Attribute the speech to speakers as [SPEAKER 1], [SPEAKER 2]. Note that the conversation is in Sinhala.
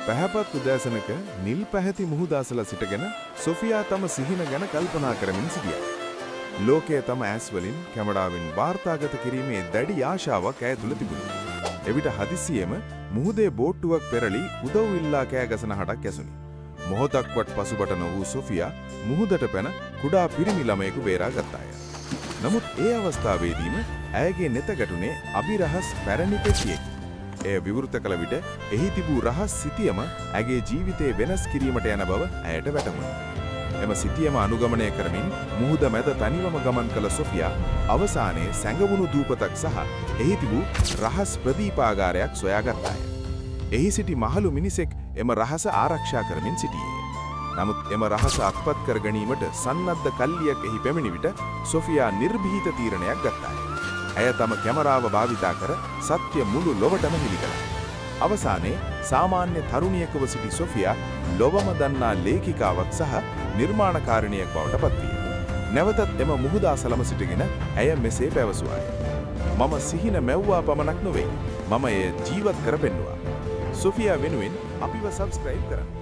[SPEAKER 1] පැහැපත් උදෑසනක නිල් පැහැති මුහුද අසල සිටගෙන සොෆියා තම සිහින ගැන කල්පනා කරමින් සිටියා. ලෝකයේ තම ඇස් වලින් කැමරාවෙන් වාර්තාගත කිරීමේ දැඩි ආශාවක් ඇය තුල තිබුණා. එවිට හදිසියෙම මුහුදේ බෝට්ටුවක් පෙරලි උදව් ඉල්ලා කෑ ගැසෙන හඬක් ඇසුණි. මොහොතක්වත් පසුබට නොවූ සොෆියා මුහුදට පැන කුඩා පිරිමි ළමයෙකු බේරා ගත්තාය. නමුත් ඒ අවස්ථාවේදීම ඇයගේ නෙත ගැටුනේ අභිරහස් පැරණි පෙට්ටියකි. එය විවෘත කළ විට එහි තිබූ රහස් සිතියම ඇගේ ජීවිතේ වෙනස් කිරීමට යන බව ඇයට වැටහුණා. එම සිතියම අනුගමනය කරමින් මුහුද මැද තනිවම ගමන් කළ සොෆියා අවසානයේ සැඟවුණු දූපතක් සහ එහි තිබූ රහස් ප්‍රදීපාගාරයක් සොයාගත්තාය. එහි සිටි මහලු මිනිසෙක් එම රහස ආරක්ෂා කරමින් සිටියේ. නමුත් එම රහස අත්පත් කර ගැනීමට සන්නද්ධ කල්ලියක් එහි පැමිණි විට සොෆියා නිර්භීත තීරණයක් ගත්තාය. ඇය තම කැමරාව භාවිතා කර සත්‍ය මුළු ලොවටම හෙළි කළා. අවසානයේ සාමාන්‍ය තරුණියකව සිටි සොෆියා ලොවම දන්නා ලේඛිකාවක් සහ නිර්මාණකාරිණියක් බවට පත්විය. නැවතත් එම මුහුද අසලම සිටගෙන ඇය මෙසේ පැවසුවාය. මම සිහින මැව්වා පමණක් නොවේ. මම එය ජීවත් කර පෙන්නුවා. සොෆියා වෙනුවෙන් අපිව සබ්ස්ක්‍රයිබ් කරන්න.